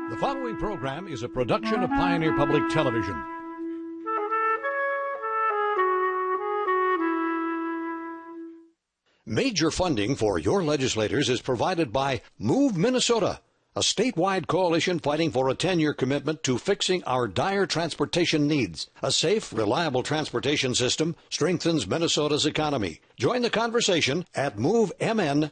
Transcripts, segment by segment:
The following program is a production of Pioneer Public Television. Major funding for your legislators is provided by Move Minnesota, a statewide coalition fighting for a 10-year commitment to fixing our dire transportation needs. A safe, reliable transportation system strengthens Minnesota's economy. Join the conversation at movemn.org.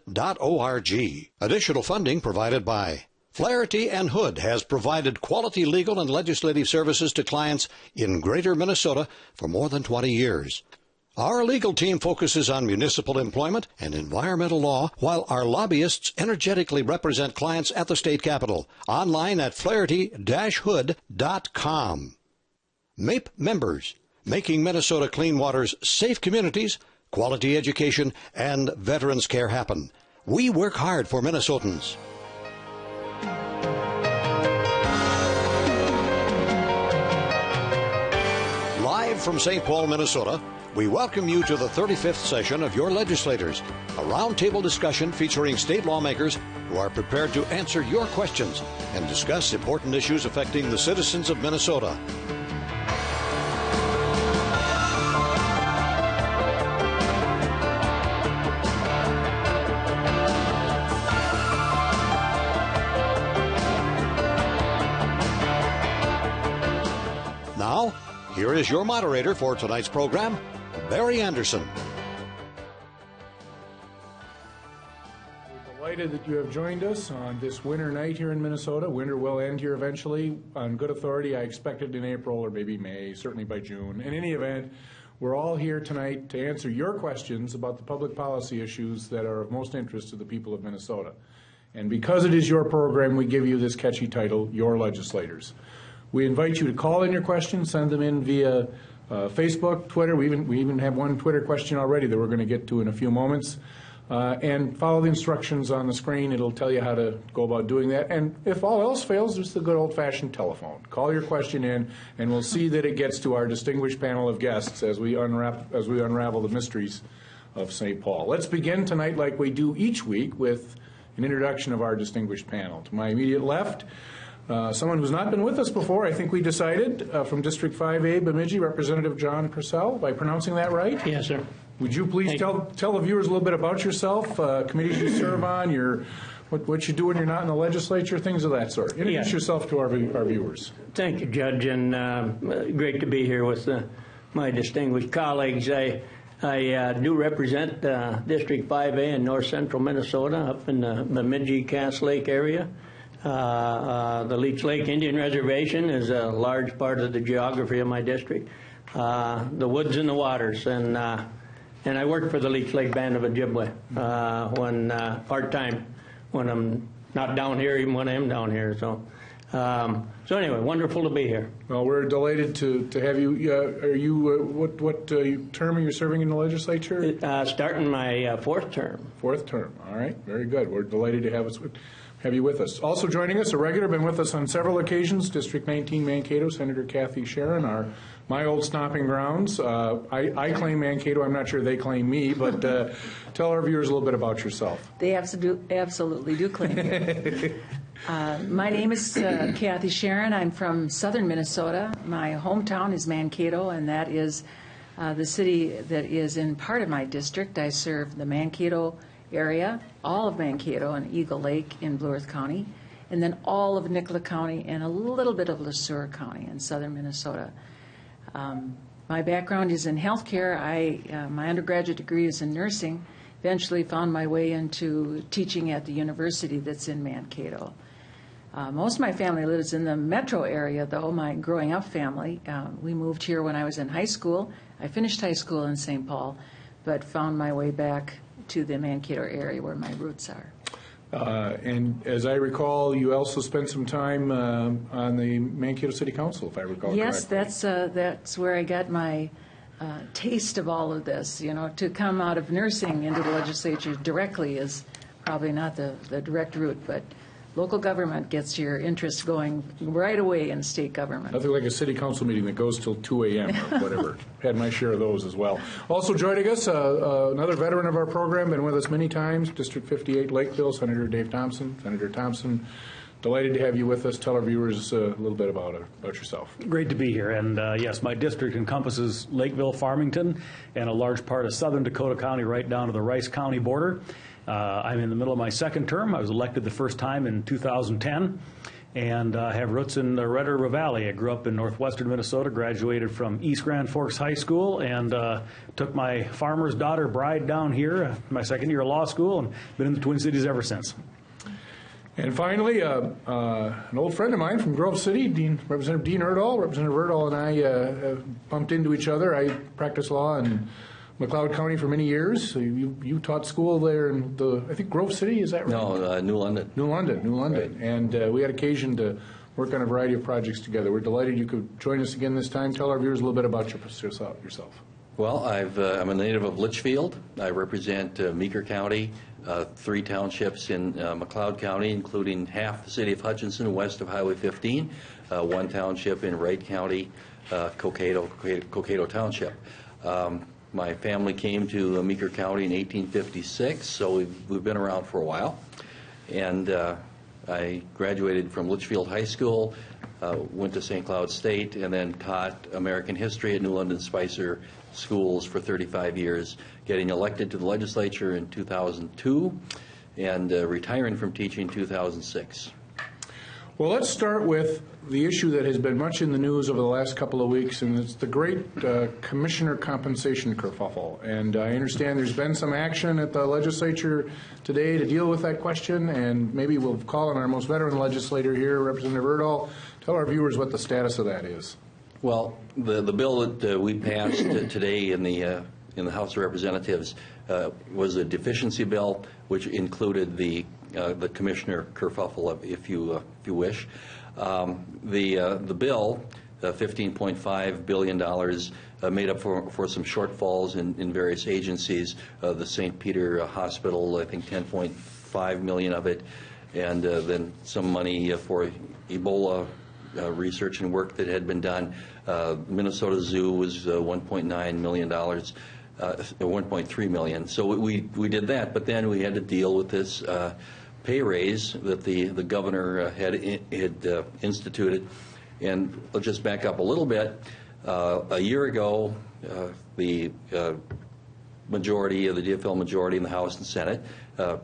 Additional funding provided by Flaherty and Hood has provided quality legal and legislative services to clients in Greater Minnesota for more than 20 years. Our legal team focuses on municipal employment and environmental law, while our lobbyists energetically represent clients at the state capitol. Online at flaherty-hood.com. MAPE members, making Minnesota Clean Water's safe communities, quality education, and veterans care happen. We work hard for Minnesotans. Live from St. Paul, Minnesota, we welcome you to the 35th session of Your Legislators, a roundtable discussion featuring state lawmakers who are prepared to answer your questions and discuss important issues affecting the citizens of Minnesota. Now, here is your moderator for tonight's program, Barry Anderson. We're delighted that you have joined us on this winter night here in Minnesota. Winter will end here eventually. On good authority, I expect it in April or maybe May, certainly by June. In any event, we're all here tonight to answer your questions about the public policy issues that are of most interest to the people of Minnesota. And because it is your program, we give you this catchy title, Your Legislators. We invite you to call in your questions, send them in via Facebook, Twitter. We even have one Twitter question already that we're going to get to in a few moments. And follow the instructions on the screen. It'll tell you how to go about doing that. And if all else fails, there's the good old-fashioned telephone. Call your question in, and we'll see that it gets to our distinguished panel of guests as we unravel the mysteries of St. Paul. Let's begin tonight, like we do each week, with an introduction of our distinguished panel. To my immediate left, someone who's not been with us before, I think we decided, from District 5A, Bemidji, Representative John Purcell. Am I pronouncing that right? Yes, sir. Would you please tell the viewers a little bit about yourself, committees you serve on, what you do when you're not in the legislature, things of that sort. Introduce yourself to our viewers. Thank you, Judge, and great to be here with my distinguished colleagues. I do represent District 5A in north central Minnesota, up in the Bemidji, Cass Lake area. The Leech Lake Indian Reservation is a large part of the geography of my district. The woods and the waters, and I work for the Leech Lake Band of Ojibwe when part-time, when I'm not down here, even when I am down here. So anyway, wonderful to be here. Well, we're delighted to have you. Are you what term are you serving in the legislature? Starting my fourth term. Fourth term. All right, very good. We're delighted to have you with us. Also joining us, a regular, been with us on several occasions, District 19 Mankato, Senator Kathy Sharon, my old stomping grounds. I claim Mankato. I'm not sure they claim me, but tell our viewers a little bit about yourself. They absolutely do claim you. My name is Kathy Sharon. I'm from southern Minnesota. My hometown is Mankato, and that is the city that is in part of my district. I serve the Mankato area, all of Mankato and Eagle Lake in Blue Earth County, and then all of Nicola County and a little bit of Le Sueur County in southern Minnesota. My background is in healthcare. My undergraduate degree is in nursing. Eventually found my way into teaching at the university that's in Mankato. Most of my family lives in the metro area, though, my growing up family. We moved here when I was in high school. I finished high school in St. Paul, but found my way back to the Mankato area where my roots are. And as I recall, you also spent some time on the Mankato City Council, if I recall correctly. Yes, that's where I got my taste of all of this. You know, to come out of nursing into the legislature directly is probably not the direct route, but local government gets your interest going right away in state government. Nothing like a city council meeting that goes till 2 a.m. or whatever. Had my share of those as well. Also joining us, another veteran of our program, been with us many times, District 58 Lakeville, Senator Dave Thompson. Senator Thompson Delighted to have you with us. Tell our viewers a little bit about yourself. Great to be here. And yes, my district encompasses Lakeville, Farmington, and a large part of southern Dakota County right down to the Rice County border. I'm in the middle of my second term. I was elected the first time in 2010 and have roots in the Red River Valley. I grew up in northwestern Minnesota, graduated from East Grand Forks High School, and took my farmer's daughter bride down here, my second year of law school, and been in the Twin Cities ever since. And finally, an old friend of mine from Grove City, Representative Dean Erdahl. Representative Erdahl and I bumped into each other. I practiced law in McLeod County for many years. So you taught school there in I think Grove City, is that right? No, New London. New London. Right. And we had occasion to work on a variety of projects together. We're delighted you could join us again this time. Tell our viewers a little bit about yourself. Well, I'm a native of Litchfield. I represent Meeker County, 3 townships in McLeod County, including half the city of Hutchinson west of Highway 15, 1 township in Wright County, Cokato Township. My family came to Meeker County in 1856, so we've been around for a while. And I graduated from Litchfield High School, went to St. Cloud State, and then taught American history at New London Spicer Schools for 35 years, getting elected to the legislature in 2002 and retiring from teaching in 2006. Well, let's start with the issue that has been much in the news over the last couple of weeks, and it's the great commissioner compensation kerfuffle. And I understand there's been some action at the legislature today to deal with that question, and maybe we'll call on our most veteran legislator here, Representative Erdahl. Tell our viewers what the status of that is. Well, the bill that we passed today in the House of Representatives was a deficiency bill, which included the commissioner kerfuffle, if you wish. The bill, $15.5 billion, made up for some shortfalls in various agencies. The St. Peter Hospital, I think $10.5 million of it, and then some money for Ebola research and work that had been done. Minnesota Zoo was $1.9 million. 1.3 million. So we did that, but then we had to deal with this pay raise that the governor had instituted. And let's just back up a little bit. A year ago, the majority of the DFL majority in the House and Senate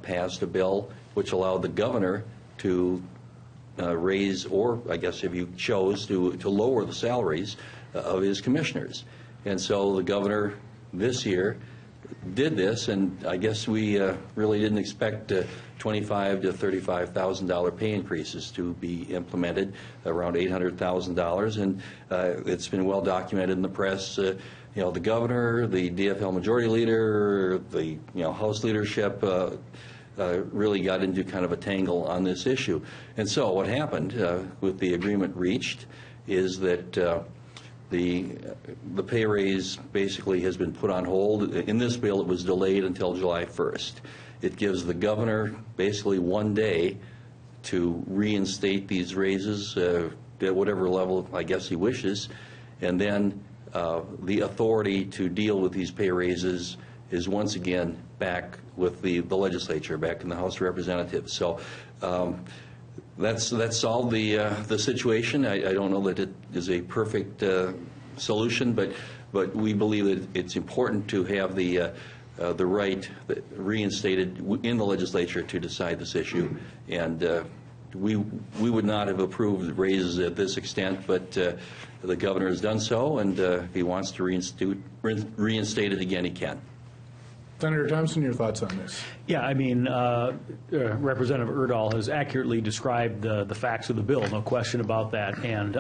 passed a bill which allowed the governor to raise, or I guess if you chose, to lower the salaries of his commissioners. And so the governor this year did this, and I guess we really didn't expect $25,000 to $35,000 pay increases to be implemented, around $800,000, and it's been well documented in the press. The governor, the DFL majority leader, the House leadership really got into kind of a tangle on this issue. And so what happened with the agreement reached is that the pay raise basically has been put on hold. In this bill, it was delayed until July 1st. It gives the governor basically 1 day to reinstate these raises at whatever level I guess he wishes, and then the authority to deal with these pay raises is once again back with the legislature, back in the House of Representatives. So that's solved the situation. I don't know that it is a perfect solution, but we believe that it's important to have the right reinstated in the legislature to decide this issue. And we would not have approved raises at this extent, but the governor has done so, and if he wants to reinstate it again, he can. Senator Thompson, your thoughts on this? Yeah, I mean, Representative Erdahl has accurately described the facts of the bill, no question about that. And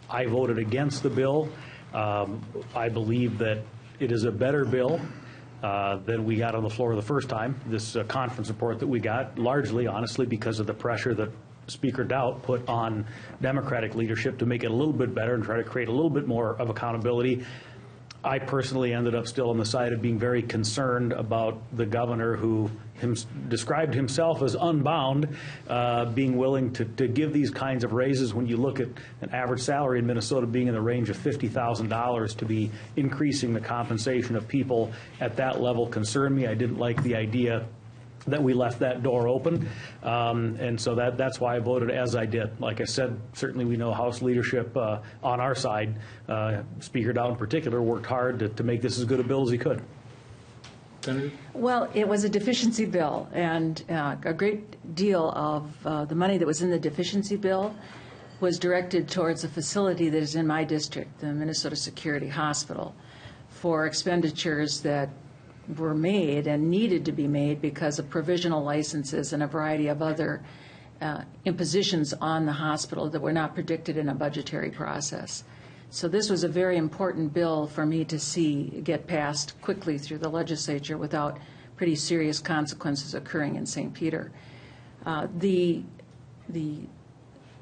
I voted against the bill. I believe that it is a better bill than we got on the floor the first time. This conference report that we got, largely, honestly, because of the pressure that Speaker Daudt put on Democratic leadership to make it a little bit better and try to create a little bit more of accountability. I personally ended up still on the side of being very concerned about the governor, who described himself as unbound, being willing to give these kinds of raises. When you look at an average salary in Minnesota being in the range of $50,000, to be increasing the compensation of people at that level concerned me. I didn't like the idea that we left that door open. And so that's why I voted as I did. Like I said, certainly we know House leadership on our side, Speaker Dow in particular, worked hard to make this as good a bill as he could. Senator? Well, it was a deficiency bill, and a great deal of the money that was in the deficiency bill was directed towards a facility that is in my district, the Minnesota Security Hospital, for expenditures that were made and needed to be made because of provisional licenses and a variety of other impositions on the hospital that were not predicted in a budgetary process. So this was a very important bill for me to see get passed quickly through the legislature without pretty serious consequences occurring in St. Peter. The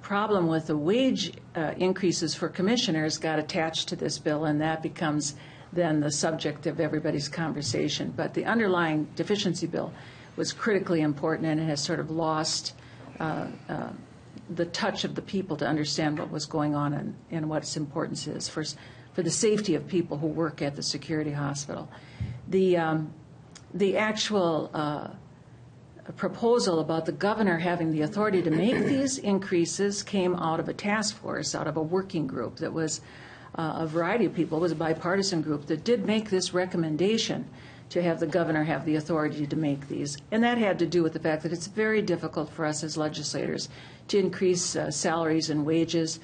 problem with the wage increases for commissioners got attached to this bill, and that becomes then the subject of everybody's conversation. But the underlying deficiency bill was critically important, and it has sort of lost the touch of the people to understand what was going on and what its importance is for the safety of people who work at the security hospital. The actual proposal about the governor having the authority to make these increases came out of a task force, out of a working group that was a variety of people. It was a bipartisan group that did make this recommendation to have the governor have the authority to make these. And that had to do with the fact that it's very difficult for us as legislators to increase salaries and wages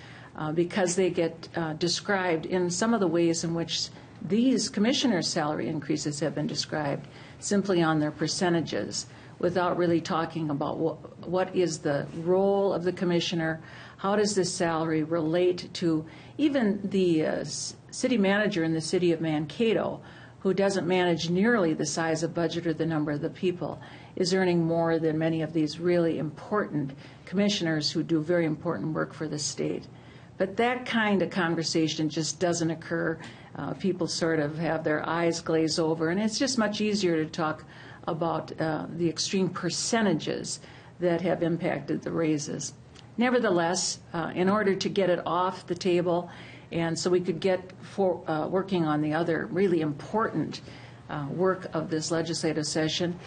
because they get described in some of the ways in which these commissioners' salary increases have been described, simply on their percentages, without really talking about what is the role of the commissioner, how does this salary relate to even the city manager in the city of Mankato, who doesn't manage nearly the size of budget or the number of the people, is earning more than many of these really important commissioners who do very important work for the state. But that kind of conversation just doesn't occur. People sort of have their eyes glaze over, and it's just much easier to talk about the extreme percentages that have impacted the raises. Nevertheless, in order to get it off the table and so we could get working on the other really important work of this legislative session,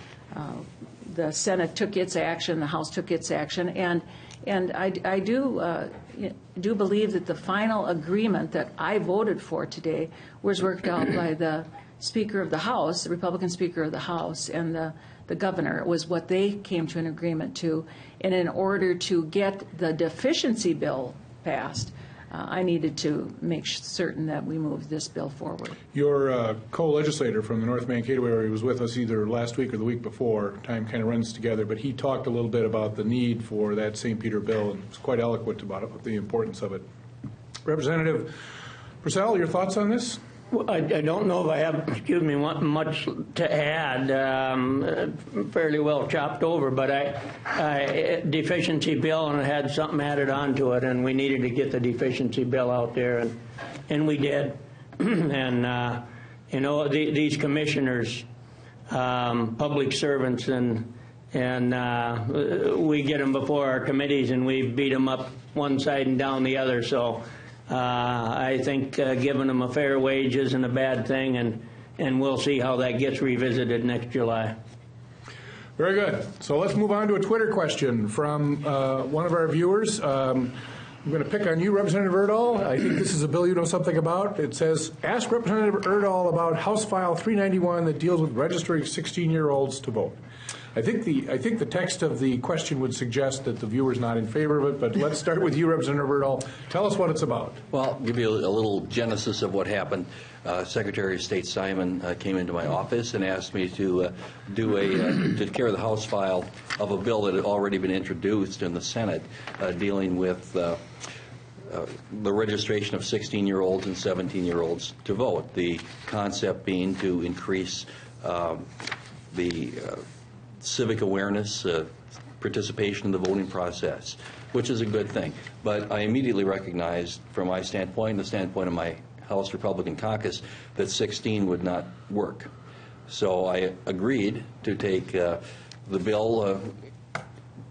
the Senate took its action, the House took its action, and I do believe that the final agreement that I voted for today was worked out by the Speaker of the House, the Republican Speaker of the House, and the governor. It was what they came to an agreement to. And in order to get the deficiency bill passed, I needed to make certain that we moved this bill forward. Your co-legislator from the North Mankato area was with us either last week or the week before. Time kind of runs together, but he talked a little bit about the need for that St. Peter bill and was quite eloquent about it, the importance of it. Representative Purcell, your thoughts on this? Well, I don't know if I have, much to add. Fairly well chopped over, but deficiency bill, and it had something added on to it, and we needed to get the deficiency bill out there, and we did. And these commissioners, public servants, and we get them before our committees, and we beat them up one side and down the other. So. I think giving them a fair wage isn't a bad thing, and we'll see how that gets revisited next July. Very good. So let's move on to a Twitter question from one of our viewers. I'm going to pick on you, Representative Erdahl. I think this is a bill you know something about. It says, ask Representative Erdahl about House File 391 that deals with registering 16-year-olds to vote. I think the text of the question would suggest that the viewer's not in favor of it, but let's start with you, Representative Erdahl. Tell us what it's about. Well, I'll give you a little genesis of what happened. Secretary of State Simon came into my office and asked me to to carry the House file of a bill that had already been introduced in the Senate dealing with the registration of 16-year-olds and 17-year-olds to vote. The concept being to increase the civic awareness, participation in the voting process, which is a good thing. But I immediately recognized, from my standpoint, the standpoint of my House Republican caucus, that 16 would not work. So I agreed to take the bill,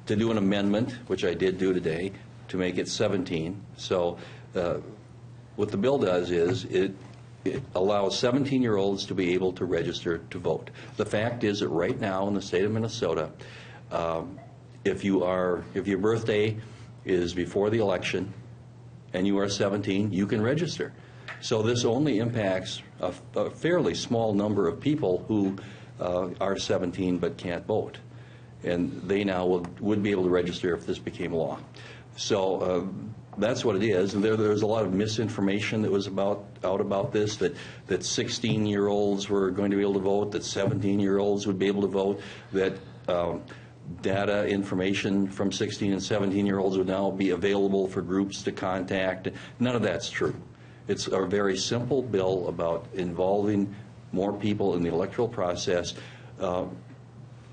to do an amendment, which I did do today, to make it 17. So what the bill does is it it allows 17-year-olds to be able to register to vote. The fact is that right now in the state of Minnesota, if your birthday is before the election and you are 17, you can register. So this only impacts a fairly small number of people who are 17 but can't vote. And they now would be able to register if this became law. So that's what it is. And there's a lot of misinformation that was out about this, that 16-year-olds were going to be able to vote, that 17-year-olds would be able to vote, that data information from 16 and 17-year-olds would now be available for groups to contact. None of that's true. It's a very simple bill about involving more people in the electoral process.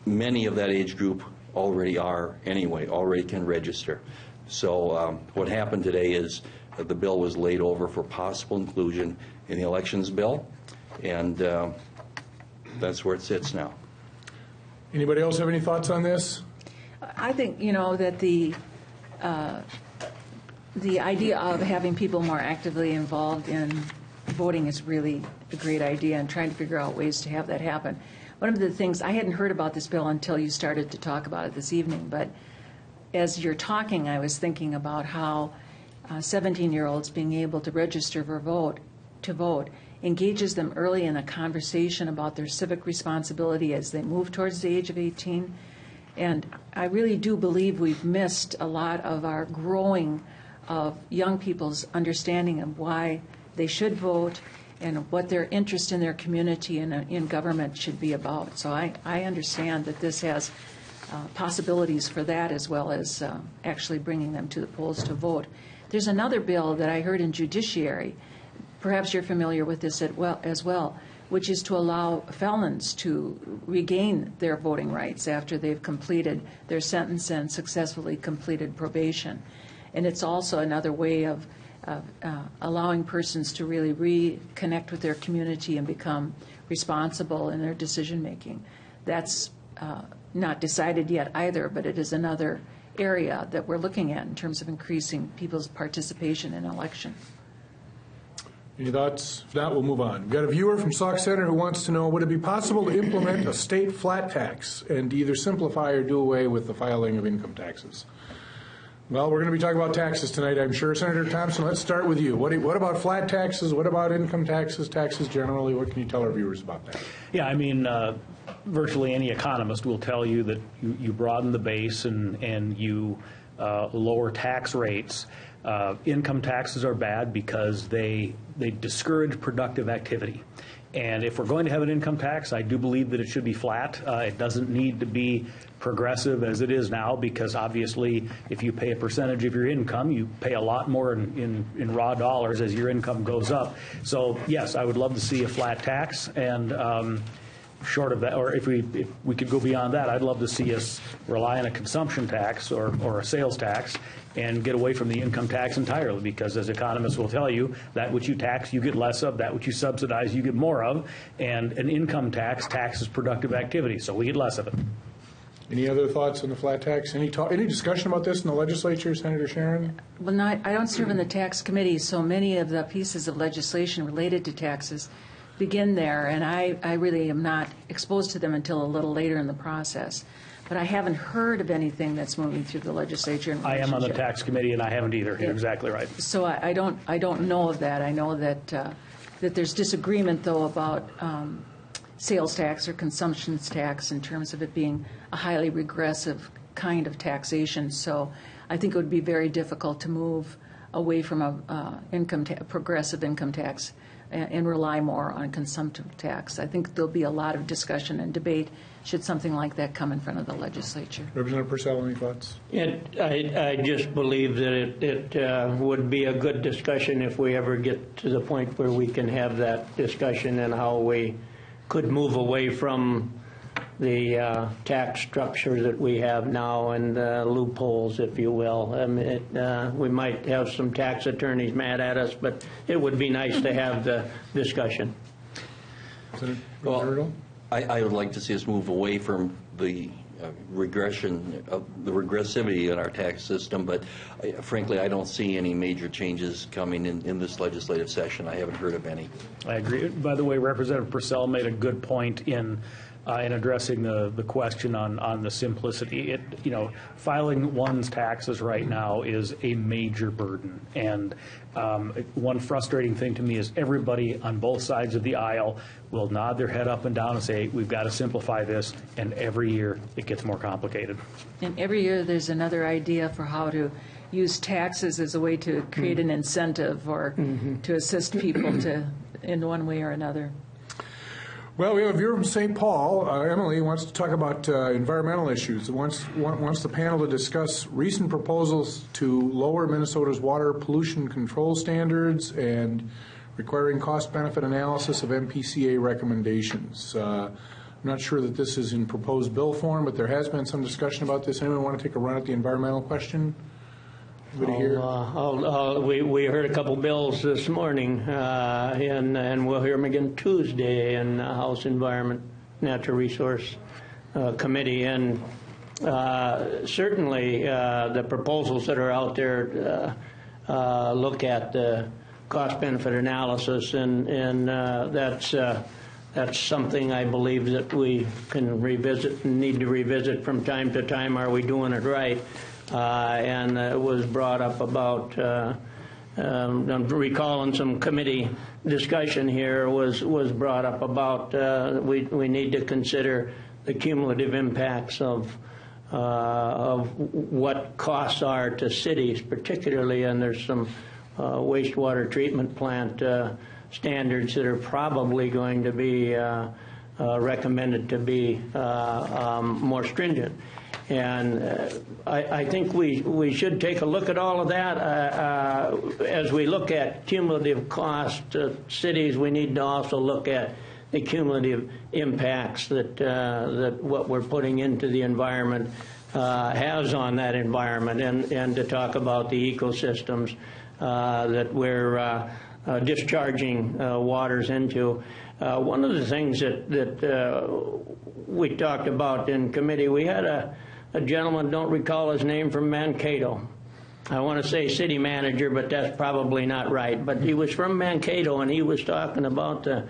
Many of that age group already can register. So what happened today is that the bill was laid over for possible inclusion in the elections bill, and that's where it sits now. Anybody else have any thoughts on this? I think, that the idea of having people more actively involved in voting is really a great idea, and trying to figure out ways to have that happen. One of the things, I hadn't heard about this bill until you started to talk about it this evening, but as you're talking, I was thinking about how 17-year-olds being able to register to vote engages them early in a conversation about their civic responsibility as they move towards the age of 18. And I really do believe we've missed a lot of our growing of young people's understanding of why they should vote and what their interest in their community and in government should be about. So I understand that this has possibilities for that, as well as actually bringing them to the polls to vote. There's another bill that I heard in Judiciary, perhaps you're familiar with this as well, which is to allow felons to regain their voting rights after they've completed their sentence and successfully completed probation. And it's also another way of allowing persons to really reconnect with their community and become responsible in their decision making. That's not decided yet either, but it is another area that we're looking at in terms of increasing people's participation in election. Any thoughts? If not, we'll move on. We've got a viewer from Sauk Center who wants to know, would it be possible to implement a state flat tax and either simplify or do away with the filing of income taxes? Well, we're going to be talking about taxes tonight, I'm sure. Senator Thompson, let's start with you. What about flat taxes? What about income taxes, taxes generally? What can you tell our viewers about that? Yeah, I mean, virtually any economist will tell you that you broaden the base and you lower tax rates. Income taxes are bad because they discourage productive activity. And if we're going to have an income tax, I do believe that it should be flat. It doesn't need to be progressive as it is now, because obviously if you pay a percentage of your income, you pay a lot more in raw dollars as your income goes up. So yes, I would love to see a flat tax, and short of that, or if we could go beyond that, I'd love to see us rely on a consumption tax or a sales tax and get away from the income tax entirely, because as economists will tell you, that which you tax you get less of, that which you subsidize you get more of, and an income tax taxes productive activity, so we get less of it. Any other thoughts on the flat tax? Any discussion about this in the legislature, Senator Sharon? Well, I don't serve in the tax committee, so many of the pieces of legislation related to taxes begin there, and I really am not exposed to them until a little later in the process. But I haven't heard of anything that's moving through the legislature. I am on the tax committee, and I haven't either. You're exactly right. So I don't know of that. I know that that there's disagreement, though, about sales tax or consumption tax in terms of it being a highly regressive kind of taxation. So I think it would be very difficult to move away from a progressive income tax and rely more on consumptive tax. I think there'll be a lot of discussion and debate should something like that come in front of the legislature. Representative Purcell, any thoughts? I just believe that it would be a good discussion if we ever get to the point where we can have that discussion and how we could move away from the tax structure that we have now and loopholes, if you will. I mean, we might have some tax attorneys mad at us, but it would be nice to have the discussion. Well, I would like to see us move away from the regression of the regressivity in our tax system, but frankly, I don't see any major changes coming in this legislative session. I haven't heard of any. I agree. By the way, Representative Purcell made a good point in addressing the question on the simplicity. Filing one's taxes right now is a major burden. And one frustrating thing to me is everybody on both sides of the aisle will nod their head up and down and say, we've got to simplify this, and every year it gets more complicated. And every year there's another idea for how to use taxes as a way to create an incentive or to assist people in one way or another. Well, we have a viewer from St. Paul. Emily wants to talk about environmental issues. Wants the panel to discuss recent proposals to lower Minnesota's water pollution control standards and requiring cost-benefit analysis of MPCA recommendations. I'm not sure that this is in proposed bill form, but there has been some discussion about this. Anyone want to take a run at the environmental question? Anybody here? We heard a couple bills this morning, and we'll hear them again Tuesday in the House Environment Natural Resource Committee. And certainly the proposals that are out there look at the cost-benefit analysis, and that's something I believe that we can revisit and need to revisit from time to time. Are we doing it right? And it was brought up about, I'm recalling some committee discussion here, was brought up about we need to consider the cumulative impacts of what costs are to cities particularly, and there's some wastewater treatment plant standards that are probably going to be recommended to be more stringent. And I think we should take a look at all of that. As we look at cumulative cost to cities, we need to also look at the cumulative impacts that what we're putting into the environment has on that environment, and to talk about the ecosystems that we're discharging waters into. One of the things that we talked about in committee, we had a gentleman, don't recall his name, from Mankato. I want to say city manager, but that's probably not right. But he was from Mankato, and he was talking about the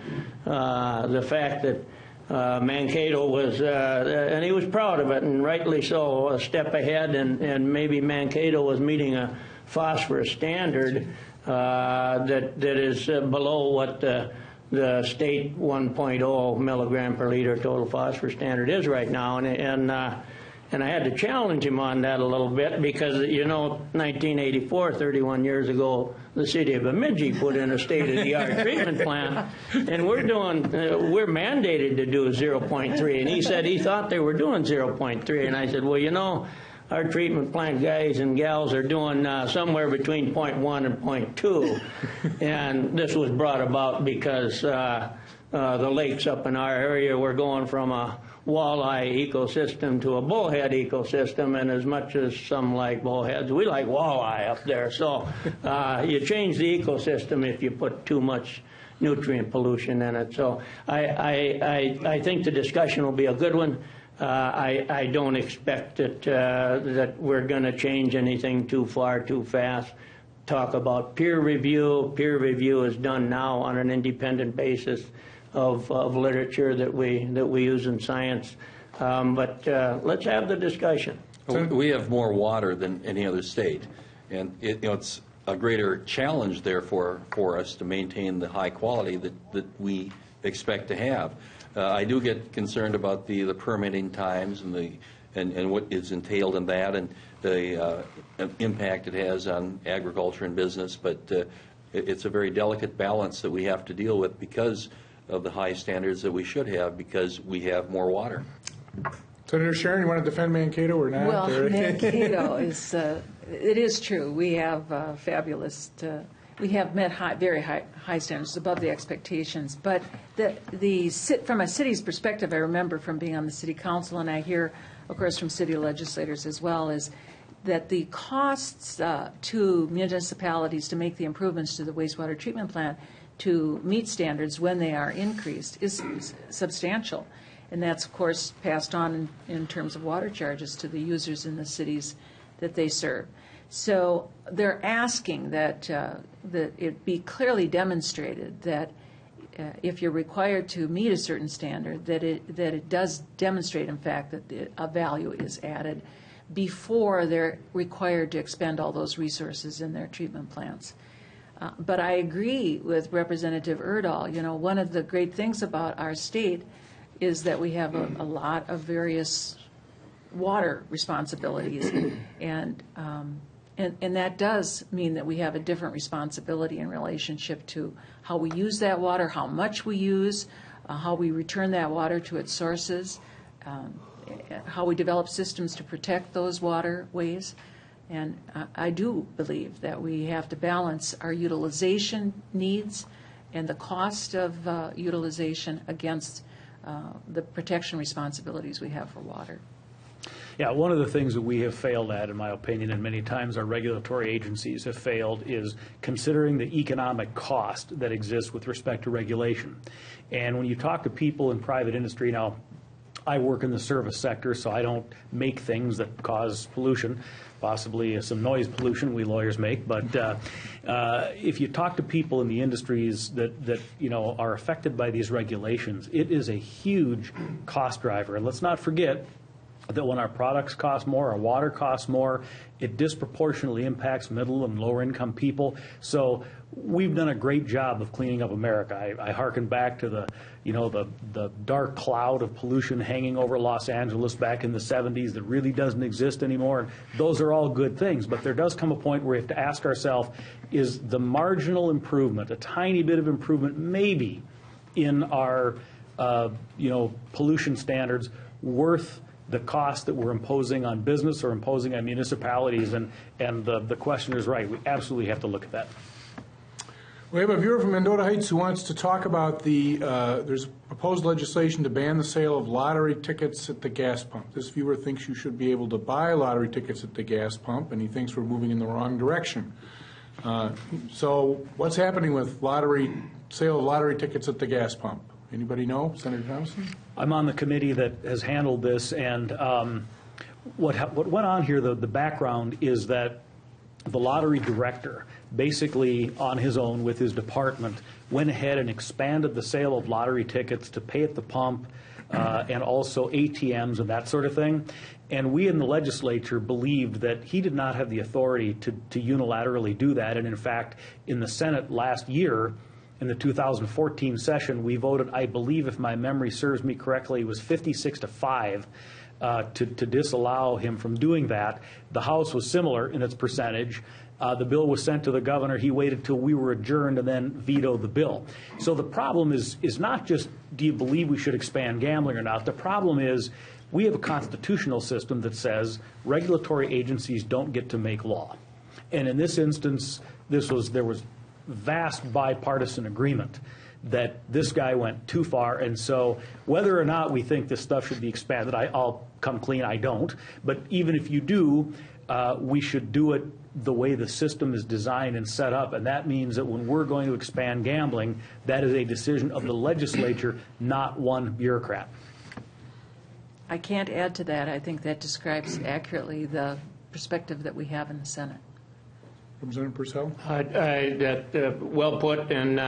fact that Mankato was, and he was proud of it, and rightly so, a step ahead, and maybe Mankato was meeting a phosphorus standard that is below what the state 1.0 milligram per liter total phosphorus standard is right now, and I had to challenge him on that a little bit because, 1984, 31 years ago, the city of Bemidji put in a state-of-the-art treatment plant, and we're mandated to do 0.3, and he said he thought they were doing 0.3, and I said, well, our treatment plant guys and gals are doing somewhere between 0.1 and 0.2, and this was brought about because the lakes up in our area were going from a walleye ecosystem to a bullhead ecosystem, and as much as some like bullheads, we like walleye up there. So you change the ecosystem if you put too much nutrient pollution in it. So I think the discussion will be a good one. I don't expect that we're going to change anything too far, too fast. Talk about peer review. Peer review is done now on an independent basis of literature that we use in science. But let's have the discussion. We have more water than any other state, and it's a greater challenge, therefore, for us to maintain the high quality that we expect to have. I do get concerned about the permitting times and what is entailed in that, and the impact it has on agriculture and business. But it's a very delicate balance that we have to deal with because of the high standards that we should have, because we have more water. Senator Sharon, you want to defend Mankato or not? Well, Mankato is, it is true. We have fabulous, we have met very high standards, above the expectations. But from a city's perspective, I remember from being on the city council, and I hear, of course, from city legislators as well, is that the costs to municipalities to make the improvements to the wastewater treatment plant to meet standards when they are increased is substantial. And that's, of course, passed on in terms of water charges to the users in the cities that they serve. So they're asking that it be clearly demonstrated that if you're required to meet a certain standard, that it does demonstrate, in fact, that a value is added before they're required to expend all those resources in their treatment plants. But I agree with Representative Erdahl. You know, one of the great things about our state is that we have a lot of various water responsibilities, and that does mean that we have a different responsibility in relationship to how we use that water, how much we use, how we return that water to its sources, how we develop systems to protect those waterways. And I do believe that we have to balance our utilization needs and the cost of utilization against the protection responsibilities we have for water. Yeah, one of the things that we have failed at, in my opinion, and many times our regulatory agencies have failed, is considering the economic cost that exists with respect to regulation. And when you talk to people in private industry, now, I work in the service sector, so I don't make things that cause pollution, possibly some noise pollution we lawyers make. But if you talk to people in the industries that you know are affected by these regulations, it is a huge cost driver. And let's not forget that when our products cost more, our water costs more, it disproportionately impacts middle and lower income people. So we've done a great job of cleaning up America. I hearken back to the dark cloud of pollution hanging over Los Angeles back in the 70s that really doesn't exist anymore. Those are all good things, but there does come a point where we have to ask ourselves, is the marginal improvement, a tiny bit of improvement maybe in our pollution standards worth the cost that we're imposing on business or imposing on municipalities? And the questioner is right. We absolutely have to look at that. We have a viewer from Mendota Heights who wants to talk about there's proposed legislation to ban the sale of lottery tickets at the gas pump. This viewer thinks you should be able to buy lottery tickets at the gas pump, and he thinks we're moving in the wrong direction. So what's happening with sale of lottery tickets at the gas pump? Anybody know? Senator Thompson? I'm on the committee that has handled this, and what went on here, the background is that the lottery director, basically on his own with his department, went ahead and expanded the sale of lottery tickets to pay at the pump and also ATMs and that sort of thing. And we in the legislature believed that he did not have the authority to unilaterally do that. And in fact, in the Senate last year, in the 2014 session, we voted, I believe, if my memory serves me correctly, it was 56-5 to disallow him from doing that. The House was similar in its percentage. The bill was sent to the governor. He waited till we were adjourned and then vetoed the bill. So the problem is not just, do you believe we should expand gambling or not? The problem is we have a constitutional system that says regulatory agencies don't get to make law. And in this instance, there was vast bipartisan agreement that this guy went too far. And so whether or not we think this stuff should be expanded, I'll come clean, I don't. But even if you do, we should do it the way the system is designed and set up. And that means that when we're going to expand gambling, that is a decision of the legislature, not one bureaucrat. I can't add to that. I think that describes accurately the perspective that we have in the Senate. Representative Purcell? That well put, and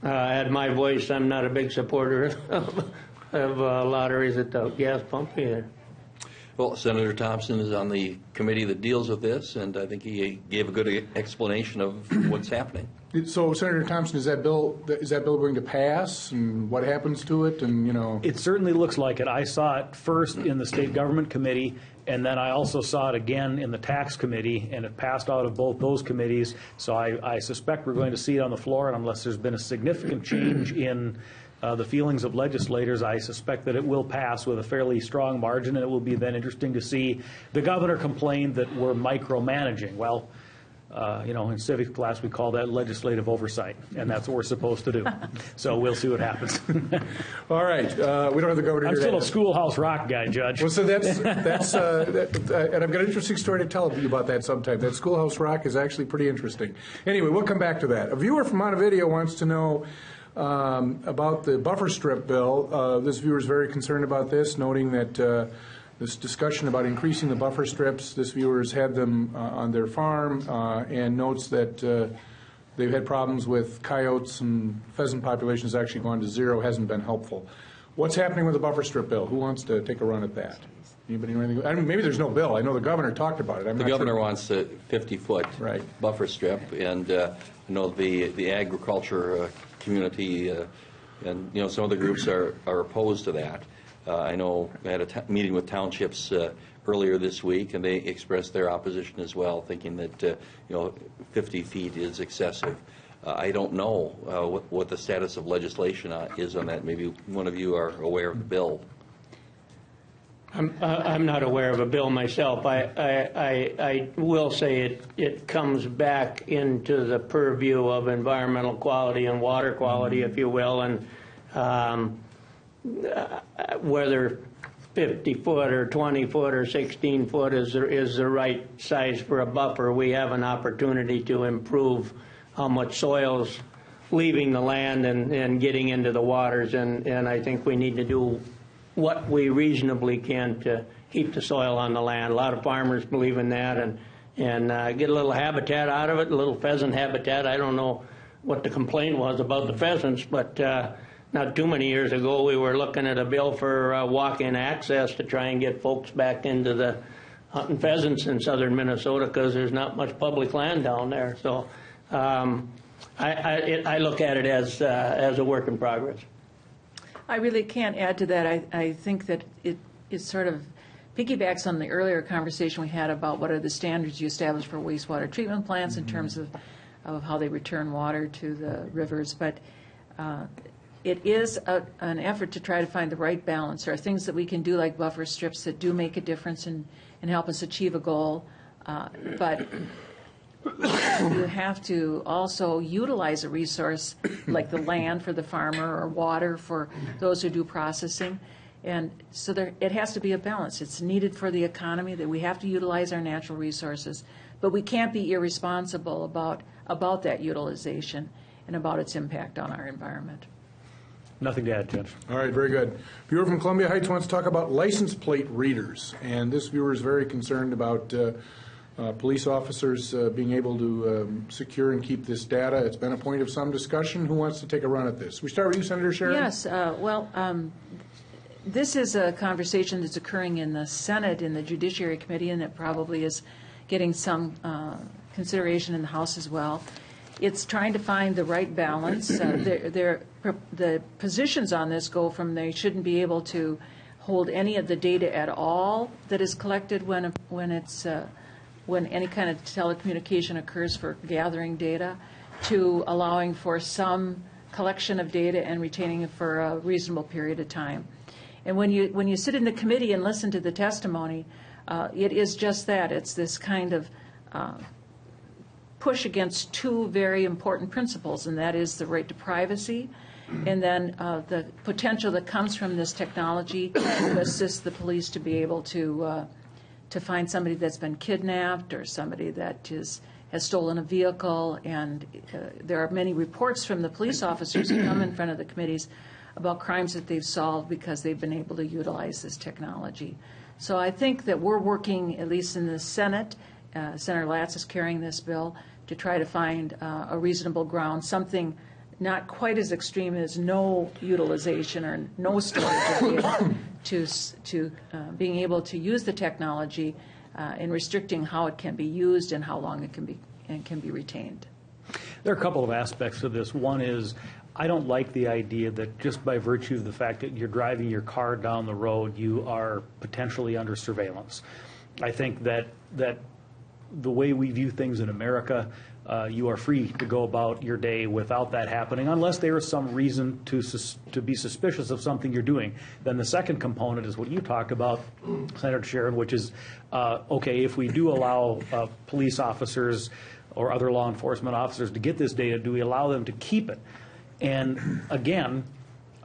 at my voice, I'm not a big supporter of lotteries at the gas pump either. Well, Senator Thompson is on the committee that deals with this, and I think he gave a good explanation of what's happening. So, Senator Thompson, is that bill going to pass, and what happens to it? And it certainly looks like it. I saw it first in the State Government Committee, and then I also saw it again in the Tax Committee, and it passed out of both those committees. So I suspect we're going to see it on the floor, and unless there's been a significant change in the feelings of legislators, I suspect that it will pass with a fairly strong margin, and it will be then interesting to see. The governor complained that we're micromanaging. Well, in civics class we call that legislative oversight, and that's what we're supposed to do. So we'll see what happens. All right. We don't have the governor here. I'm still a Schoolhouse Rock guy, Judge. Well, so that's and I've got an interesting story to tell you about that sometime. That Schoolhouse Rock is actually pretty interesting. Anyway, we'll come back to that. A viewer from Montevideo wants to know, About the buffer strip bill. This viewer is very concerned about this, noting that this discussion about increasing the buffer strips, this viewer has had them on their farm and notes that they've had problems with coyotes and pheasant populations actually gone to zero, hasn't been helpful. What's happening with the buffer strip bill? Who wants to take a run at that? Anybody know anything? I mean, maybe there's no bill. I know the governor talked about it. The governor wants a 50-foot Right. buffer strip, and I know the agriculture community and some of the groups are opposed to that. I know I had a meeting with townships earlier this week, and they expressed their opposition as well, thinking that 50 feet is excessive. I don't know what the status of legislation is on that. Maybe one of you are aware of the bill. I'm not aware of a bill myself. I will say it comes back into the purview of environmental quality and water quality, if you will, and whether 50 foot or 20 foot or 16 foot is the right size for a buffer. We have an opportunity to improve how much soil's leaving the land and getting into the waters, and I think we need to do what we reasonably can to keep the soil on the land. A lot of farmers believe in that and get a little habitat out of it, a little pheasant habitat. I don't know what the complaint was about the pheasants, but not too many years ago we were looking at a bill for walk-in access to try and get folks back into the hunting pheasants in southern Minnesota because there's not much public land down there. So I look at it as a work in progress. I really can't add to that. I think that it sort of piggybacks on the earlier conversation we had about what are the standards you establish for wastewater treatment plants in terms of how they return water to the rivers. But it is an effort to try to find the right balance. There are things that we can do like buffer strips that do make a difference and help us achieve a goal. But you have to also utilize a resource like the land for the farmer or water for those who do processing. And so it has to be a balance. It's needed for the economy that we have to utilize our natural resources, but we can't be irresponsible about that utilization and about its impact on our environment. Nothing to add, Judge. All right, very good. Viewer from Columbia Heights wants to talk about license plate readers, and this viewer is very concerned about police officers being able to secure and keep this data. It's been a point of some discussion. Who wants to take a run at this? We start with you, Senator Sharon. Yes. This is a conversation that's occurring in the Senate, in the Judiciary Committee, and it probably is getting some consideration in the House as well. It's trying to find the right balance. The positions on this go from they shouldn't be able to hold any of the data at all that is collected when any kind of telecommunication occurs for gathering data, to allowing for some collection of data and retaining it for a reasonable period of time. And when you sit in the committee and listen to the testimony, it is just that. It's this kind of push against two very important principles, and that is the right to privacy and then the potential that comes from this technology to assist the police to be able to find somebody that's been kidnapped or somebody that has stolen a vehicle. And there are many reports from the police officers who come in front of the committees about crimes that they've solved because they've been able to utilize this technology. So I think that we're working, at least in the Senate, Senator Latz is carrying this bill, to try to find a reasonable ground, something not quite as extreme as no utilization or no storage of data, to being able to use the technology in restricting how it can be used and how long it can be retained. There are a couple of aspects to this. One is, I don't like the idea that just by virtue of the fact that you're driving your car down the road, you are potentially under surveillance. I think that the way we view things in America, you are free to go about your day without that happening, unless there is some reason to be suspicious of something you're doing. Then the second component is what you talked about, Senator Sharon, which is, okay, if we do allow police officers or other law enforcement officers to get this data, do we allow them to keep it? And again,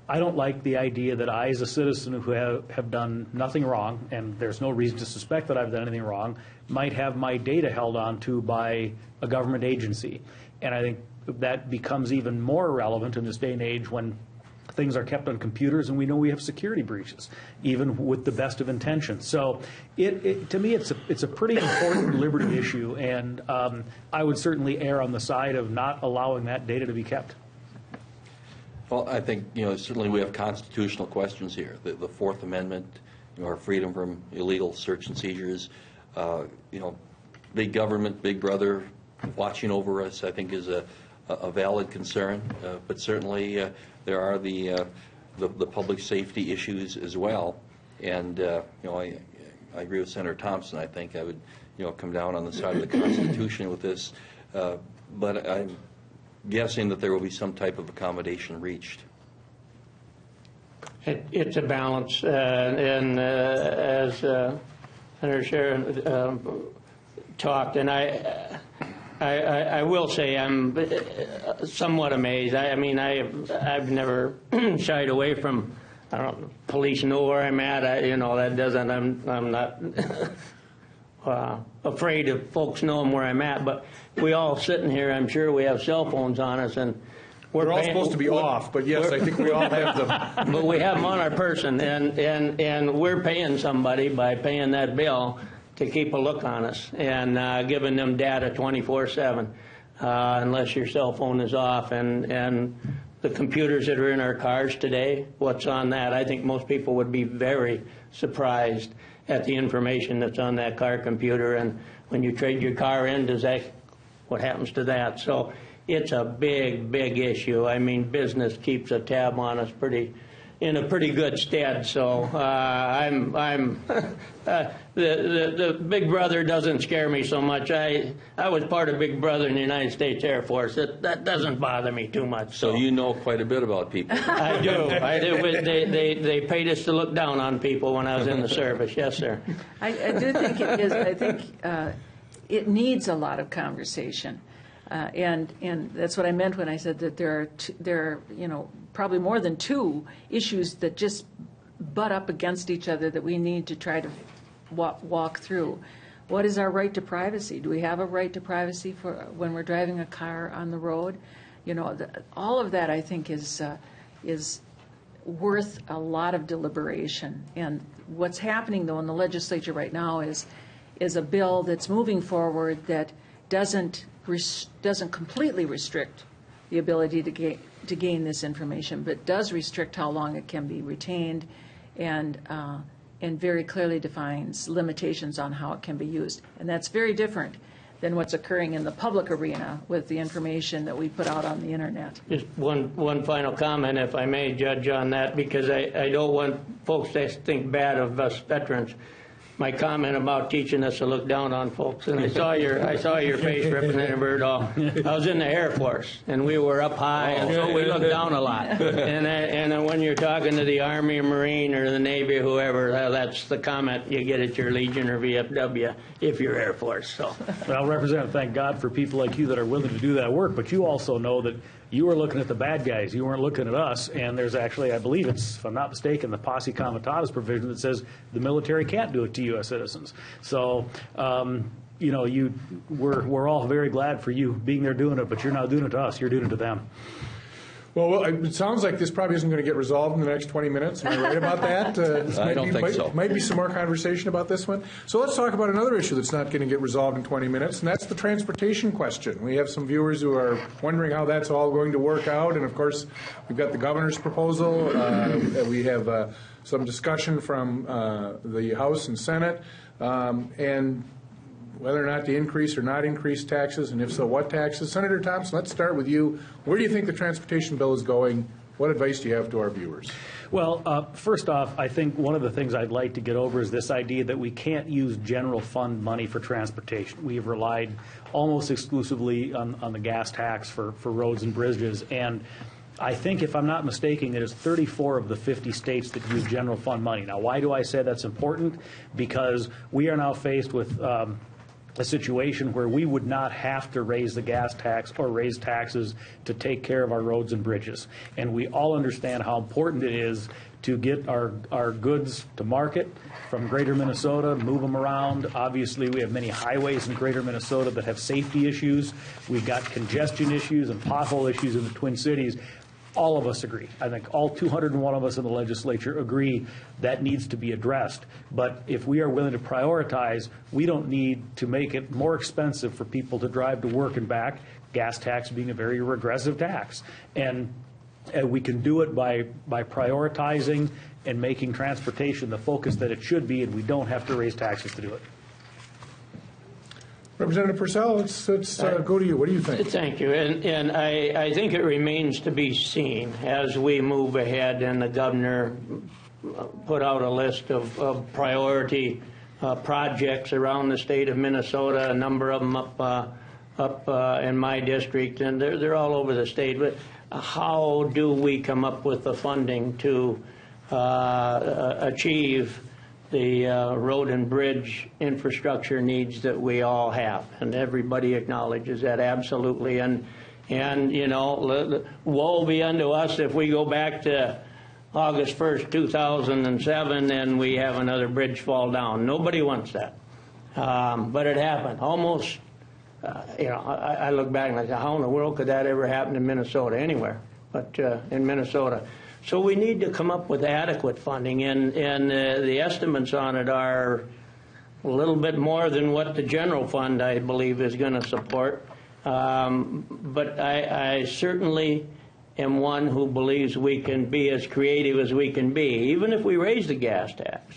I don't like the idea that I, as a citizen who have done nothing wrong, and there's no reason to suspect that I've done anything wrong, might have my data held on to by a government agency. And I think that becomes even more relevant in this day and age when things are kept on computers and we know we have security breaches, even with the best of intentions. So to me, it's a pretty important liberty issue, and I would certainly err on the side of not allowing that data to be kept. Well, I think, certainly we have constitutional questions here. The Fourth Amendment, our freedom from illegal search and seizures, big government, big brother watching over us, I think is a valid concern. But certainly there are the public safety issues as well. And, I agree with Senator Thompson. I think I would, come down on the side of the Constitution with this. But I'm guessing that there will be some type of accommodation reached. It's a balance, and as Senator Sharon talked, and I will say I'm somewhat amazed. I mean, I've never shied away from, I don't know, police know where I'm at. That doesn't, I'm not afraid of folks knowing where I'm at, but we all sitting here, I'm sure we have cell phones on us, and We're all supposed to be off, but yes, I think we all have them. but we have them on our person, and we're paying somebody by paying that bill to keep a look on us and giving them data 24/7, unless your cell phone is off. And the computers that are in our cars today, what's on that? I think most people would be very surprised at the information that's on that car computer. And when you trade your car in, what happens to that? So it's a big, big issue. I mean, business keeps a tab on us in a pretty good stead. So the Big Brother doesn't scare me so much. I was part of Big Brother in the United States Air Force. That doesn't bother me too much. So you know quite a bit about people. I do. They paid us to look down on people when I was in the service. Yes, sir. I do think it is. I think it needs a lot of conversation. And that's what I meant when I said that there are probably more than two issues that just butt up against each other that we need to try to walk through. What is our right to privacy? Do we have a right to privacy for when we're driving a car on the road? All of that I think is worth a lot of deliberation. And what's happening though in the legislature right now is a bill that's moving forward that doesn't completely restrict the ability to gain this information, but does restrict how long it can be retained, and very clearly defines limitations on how it can be used. And that's very different than what's occurring in the public arena with the information that we put out on the internet. Just one final comment, if I may, Judge, on that, because I don't want folks to think bad of us veterans. My comment about teaching us to look down on folks, and I saw your face, Representative Erdahl. I was in the Air Force, and we were up high, and so we looked down a lot. And when you're talking to the Army or Marine or the Navy or whoever, that's the comment you get at your Legion or VFW if you're Air Force. So, well, Representative, thank God for people like you that are willing to do that work, but you also know that you were looking at the bad guys. You weren't looking at us. And there's actually, I believe it's, if I'm not mistaken, the posse comitatus provision that says the military can't do it to U.S. citizens. So, we're all very glad for you being there doing it, but you're not doing it to us. You're doing it to them. Well, it sounds like this probably isn't going to get resolved in the next 20 minutes. Am I right about that? I don't think so. Might be some more conversation about this one. So let's talk about another issue that's not going to get resolved in 20 minutes, and that's the transportation question. We have some viewers who are wondering how that's all going to work out, and of course, we've got the governor's proposal. We have some discussion from the House and Senate, and whether or not to increase or not increase taxes, and if so, what taxes. Senator Thompson, let's start with you. Where do you think the transportation bill is going? What advice do you have to our viewers? Well, first off, I think one of the things I'd like to get over is this idea that we can't use general fund money for transportation. We have relied almost exclusively on the gas tax for roads and bridges, and I think, if I'm not mistaken, it is 34 of the 50 states that use general fund money. Now, why do I say that's important? Because we are now faced with a situation where we would not have to raise the gas tax or raise taxes to take care of our roads and bridges. And we all understand how important it is to get our goods to market from greater Minnesota, move them around. Obviously, we have many highways in greater Minnesota that have safety issues. We've got congestion issues and pothole issues in the Twin Cities. All of us agree. I think all 201 of us in the legislature agree that needs to be addressed. But if we are willing to prioritize, we don't need to make it more expensive for people to drive to work and back, gas tax being a very regressive tax. And we can do it by prioritizing and making transportation the focus that it should be, and we don't have to raise taxes to do it. Representative Purcell, let's go to you. What do you think? Thank you. And I think it remains to be seen as we move ahead, and the governor put out a list of priority projects around the state of Minnesota, a number of them up in my district, and they're all over the state. But how do we come up with the funding to achieve the road and bridge infrastructure needs that we all have? And everybody acknowledges that, absolutely. And you know, woe be unto us if we go back to August 1st, 2007, and we have another bridge fall down. Nobody wants that. But it happened. Almost, you know, I look back and I say, how in the world could that ever happen in Minnesota, anywhere, but in Minnesota? So we need to come up with adequate funding, and the estimates on it are a little bit more than what the general fund, I believe, is going to support. But I certainly am one who believes we can be as creative as we can be. Even if we raise the gas tax,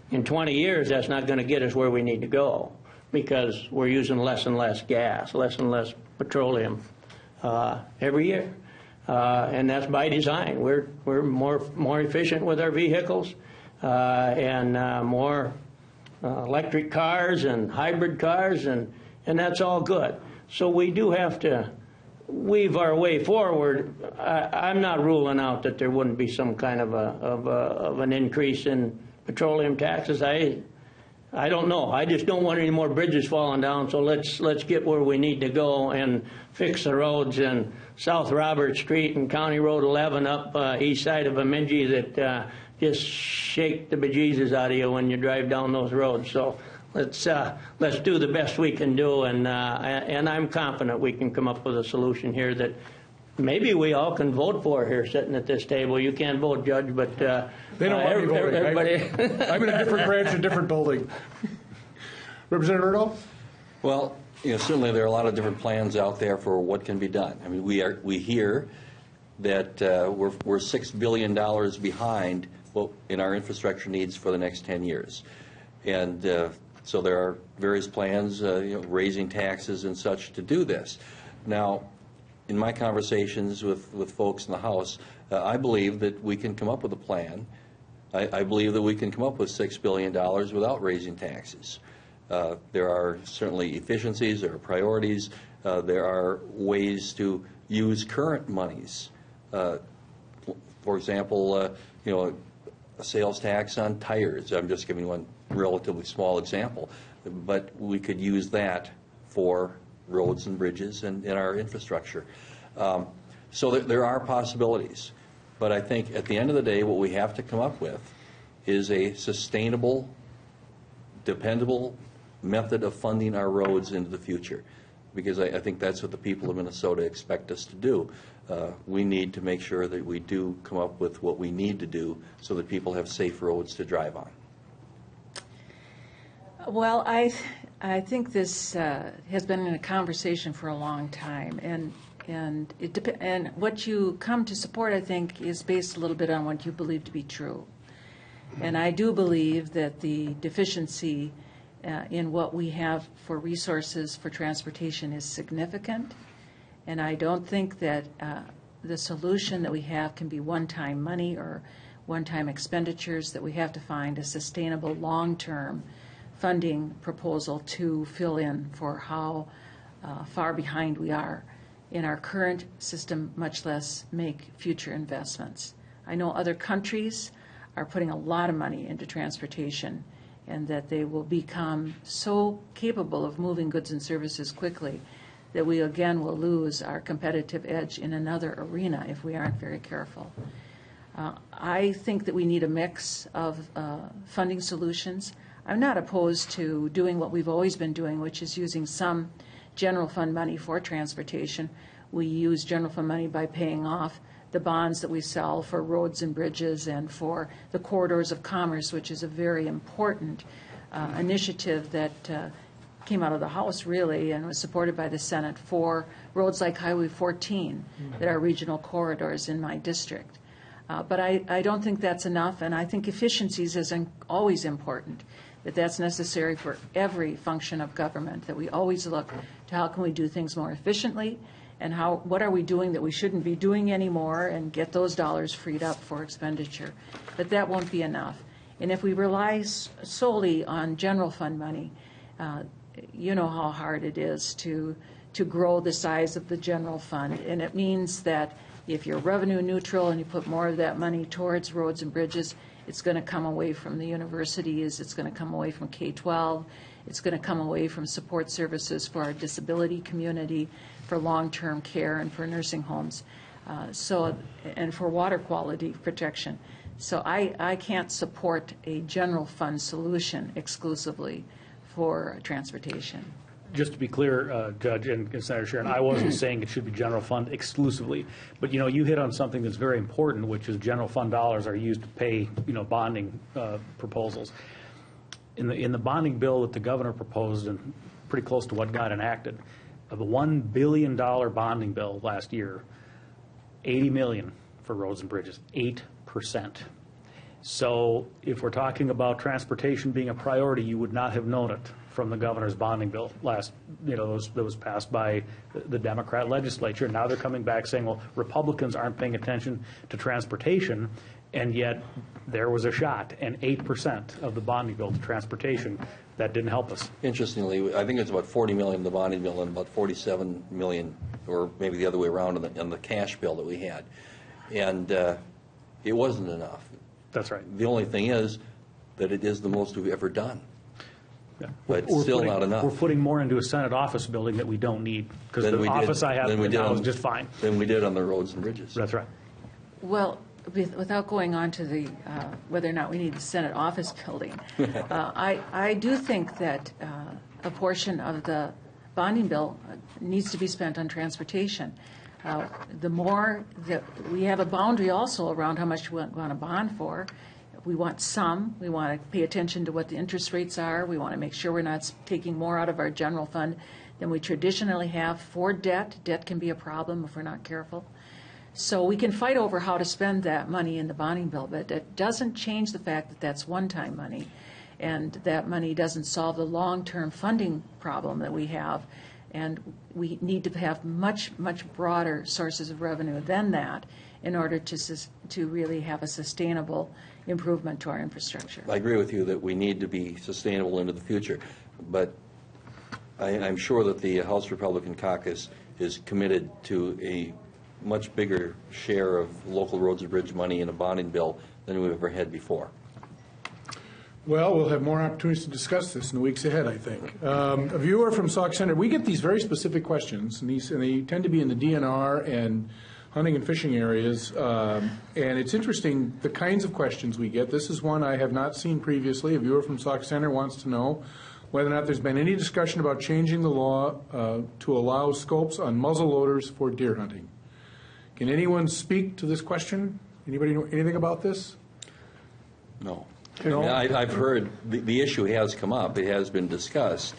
in 20 years, that's not going to get us where we need to go, because we're using less and less gas, less and less petroleum every year. And that's by design. We're more efficient with our vehicles, and more electric cars and hybrid cars, and that's all good. So we do have to weave our way forward. I'm not ruling out that there wouldn't be some kind of an increase in petroleum taxes. I don't know. I just don't want any more bridges falling down, so let's get where we need to go and fix the roads in South Robert Street and County Road 11 up east side of Bemidji that just shake the bejesus out of you when you drive down those roads. So let's do the best we can do, and I'm confident we can come up with a solution here that maybe we all can vote for here sitting at this table. You can't vote, Judge, but They don't want me voting. everybody. I'm in a different branch, a different building. Representative Erdahl? Well, you know, certainly there are a lot of different plans out there for what can be done. I mean, we hear that we're $6 billion behind in our infrastructure needs for the next 10 years. And so there are various plans, you know, raising taxes and such to do this. Now, in my conversations with folks in the House, I believe that we can come up with a plan. I believe that we can come up with $6 billion without raising taxes. There are certainly efficiencies, there are priorities, there are ways to use current monies. For example, you know, a sales tax on tires. I'm just giving one relatively small example, but we could use that for roads and bridges and in our infrastructure. So there are possibilities. But I think at the end of the day, what we have to come up with is a sustainable, dependable method of funding our roads into the future. Because I think that's what the people of Minnesota expect us to do. We need to make sure that we do come up with what we need to do so that people have safe roads to drive on. Well, I think this has been in a conversation for a long time, and what you come to support, I think, is based a little bit on what you believe to be true. And I do believe that the deficiency in what we have for resources for transportation is significant, and I don't think that the solution that we have can be one-time money or one-time expenditures, that we have to find a sustainable long-term funding proposal to fill in for how far behind we are in our current system, much less make future investments. I know other countries are putting a lot of money into transportation and that they will become so capable of moving goods and services quickly that we again will lose our competitive edge in another arena if we aren't very careful. I think that we need a mix of funding solutions. I'm not opposed to doing what we've always been doing, which is using some general fund money for transportation. We use general fund money by paying off the bonds that we sell for roads and bridges and for the corridors of commerce, which is a very important initiative that came out of the House, really, and was supported by the Senate for roads like Highway 14 that are regional corridors in my district. But I don't think that's enough, and I think efficiencies is always important, that that's necessary for every function of government, that we always look to how can we do things more efficiently, and what are we doing that we shouldn't be doing anymore, and get those dollars freed up for expenditure. But that won't be enough. And if we rely solely on general fund money, you know how hard it is to grow the size of the general fund. And it means that if you're revenue neutral and you put more of that money towards roads and bridges, it's going to come away from the universities, it's going to come away from K-12, it's going to come away from support services for our disability community, for long-term care and for nursing homes, and for water quality protection. So I can't support a general fund solution exclusively for transportation. Just to be clear, Judge and Senator Sharon, I wasn't saying it should be general fund exclusively, but you hit on something that's very important, which is general fund dollars are used to pay bonding proposals. In the bonding bill that the governor proposed, and pretty close to what got enacted, of the $1 billion bonding bill last year, $80 million for roads and bridges, 8%. So if we're talking about transportation being a priority, you would not have known it from the governor's bonding bill that was passed by the Democrat legislature. Now they're coming back saying, well, Republicans aren't paying attention to transportation, and yet there was a shot, and 8% of the bonding bill to transportation, that didn't help us. Interestingly, I think it's about $40 million in the bonding bill and about $47 million, or maybe the other way around, in the cash bill that we had. And it wasn't enough. That's right. The only thing is that it is the most we've ever done. Yeah. But still not enough. We're putting more into a Senate office building that we don't need, because the office I have now is just fine. Than we did on the roads and bridges. That's right. Well, without going on to the whether or not we need the Senate office building, I do think that a portion of the bonding bill needs to be spent on transportation. The more that we have a boundary also around how much we want to bond for. We want some. We want to pay attention to what the interest rates are. We want to make sure we're not taking more out of our general fund than we traditionally have for debt. Debt can be a problem if we're not careful. So we can fight over how to spend that money in the bonding bill, but it doesn't change the fact that that's one-time money, and that money doesn't solve the long-term funding problem that we have. And we need to have much, much broader sources of revenue than that in order to really have a sustainable improvement to our infrastructure. I agree with you that we need to be sustainable into the future, but I'm sure that the House Republican caucus is committed to a much bigger share of local roads and bridge money in a bonding bill than we've ever had before. Well, we'll have more opportunities to discuss this in the weeks ahead, I think. A viewer from Sauk Centre, we get these very specific questions, and they tend to be in the DNR and hunting and fishing areas, and it's interesting the kinds of questions we get. This is one I have not seen previously. A viewer from Sauk Centre wants to know whether or not there's been any discussion about changing the law to allow scopes on muzzle loaders for deer hunting. Can anyone speak to this question? Anybody know anything about this? No. No? I've heard the issue has come up. It has been discussed,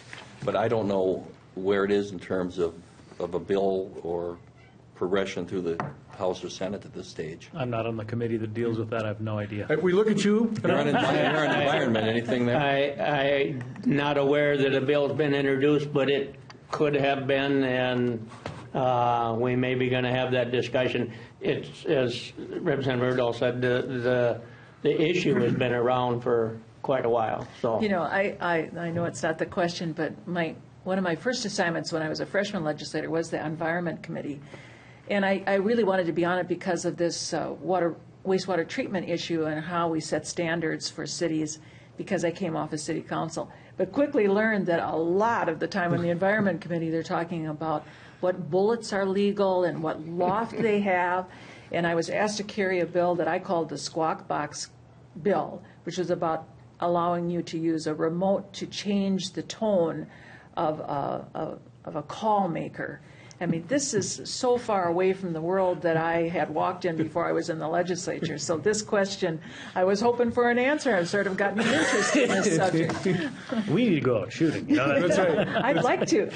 but I don't know where it is in terms of a bill or progression through the House or Senate at this stage. I'm not on the committee that deals with that. I have no idea. We look at you. You're on environment. Anything there? I'm not aware that a bill's been introduced, but it could have been, and we may be going to have that discussion. It's, as Representative Urdahl said, the issue has been around for quite a while. So I know it's not the question, but one of my first assignments when I was a freshman legislator was the Environment Committee. And I really wanted to be on it because of this wastewater treatment issue and how we set standards for cities because I came off as city council. But quickly learned that a lot of the time in the Environment Committee, they're talking about what bullets are legal and what loft they have. And I was asked to carry a bill that I called the Squawk Box bill, which was about allowing you to use a remote to change the tone of a call maker. I mean, this is so far away from the world that I had walked in before I was in the legislature. So this question, I was hoping for an answer. I've sort of gotten interested in this subject. We need to go out shooting. You know, That's right. I'd like to.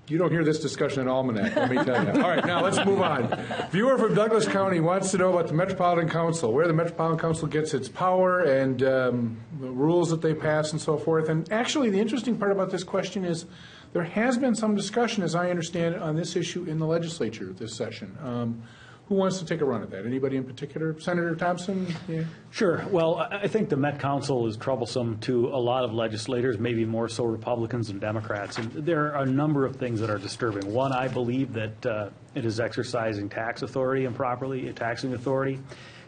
You don't hear this discussion in Almanac, let me tell you. All right, now let's move on. Viewer from Douglas County wants to know about the Metropolitan Council, where the Metropolitan Council gets its power and the rules that they pass and so forth. And actually, the interesting part about this question is there has been some discussion, as I understand it, on this issue in the legislature this session. Who wants to take a run at that? Anybody in particular? Senator Thompson? Yeah. Sure. Well, I think the Met Council is troublesome to a lot of legislators, maybe more so Republicans and Democrats. And there are a number of things that are disturbing. One, I believe that it is exercising tax authority improperly, taxing authority.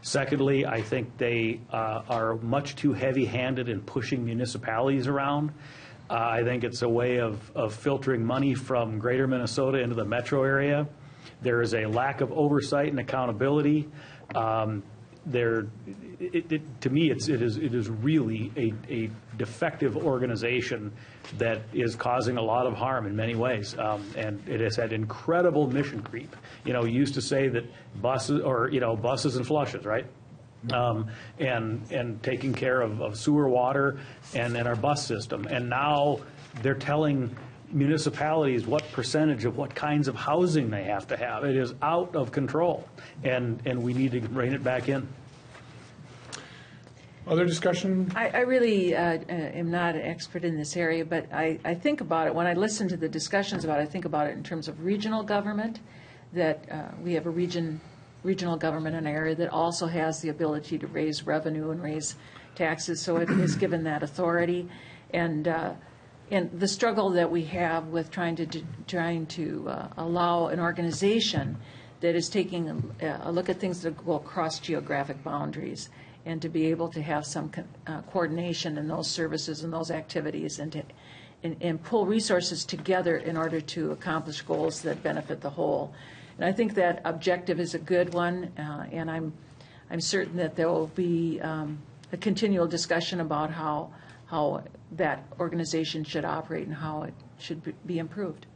Secondly, I think they are much too heavy-handed in pushing municipalities around. I think it's a way of filtering money from greater Minnesota into the metro area. There is a lack of oversight and accountability. To me, it is really a defective organization that is causing a lot of harm in many ways, and it has had incredible mission creep. You know, you used to say that buses and flushes, right? And taking care of sewer water and our bus system, and now they're telling municipalities what percentage of what kinds of housing they have to have. It is out of control, and we need to rein it back in. Other discussion? I really am not an expert in this area, but I think about it, when I listen to the discussions about it, I think about it in terms of regional government, that we have a regional government in an area that also has the ability to raise revenue and raise taxes, so it is given that authority. And the struggle that we have with trying to allow an organization that is taking a look at things that go across geographic boundaries, and to be able to have some coordination in those services and those activities, and pull resources together in order to accomplish goals that benefit the whole. And I think that objective is a good one, and I'm certain that there will be a continual discussion about how that organization should operate and how it should be improved.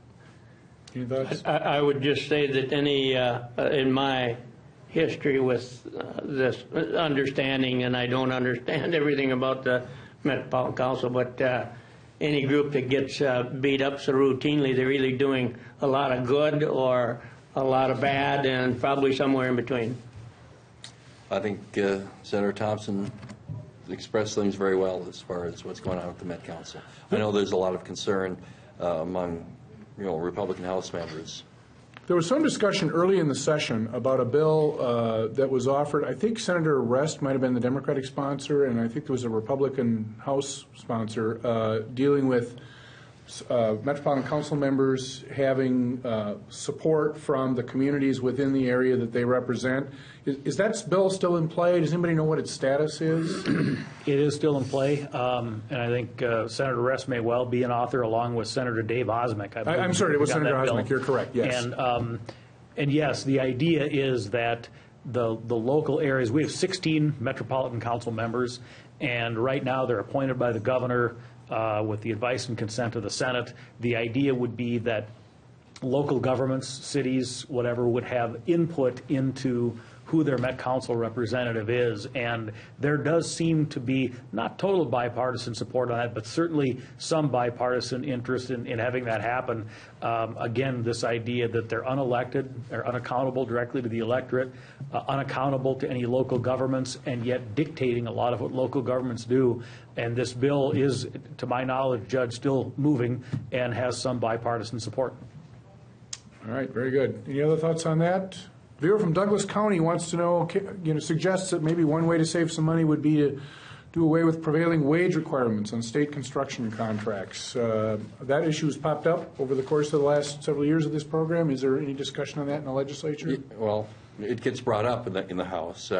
Any thoughts? I would just say that in my history with this understanding, and I don't understand everything about the Metropolitan Council, but any group that gets beat up so routinely, they're either doing a lot of good or a lot of bad, and probably somewhere in between. I think Senator Thompson expressed things very well as far as what's going on with the Met Council. I know there's a lot of concern among Republican House members. There was some discussion early in the session about a bill that was offered. I think Senator Rest might have been the Democratic sponsor, and I think there was a Republican House sponsor dealing with Metropolitan Council members having support from the communities within the area that they represent. Is that bill still in play? Does anybody know what its status is? It is still in play, and I think Senator Rest may well be an author along with Senator Dave Osmek. I'm sorry, it was Senator Osmek. You're correct, yes. And yes, the idea is that the local areas, we have 16 Metropolitan Council members, and right now they're appointed by the governor with the advice and consent of the Senate. The idea would be that local governments, cities, whatever, would have input into who their Met Council representative is, and there does seem to be not total bipartisan support on that, but certainly some bipartisan interest in having that happen. Again, this idea that they're unelected, they're unaccountable directly to the electorate, unaccountable to any local governments, and yet dictating a lot of what local governments do. And this bill is, to my knowledge, Judge, still moving and has some bipartisan support. All right, very good. Any other thoughts on that? Viewer from Douglas County wants to know, suggests that maybe one way to save some money would be to do away with prevailing wage requirements on state construction contracts. That issue has popped up over the course of the last several years of this program. Is there any discussion on that in the legislature? Well, it gets brought up in the House.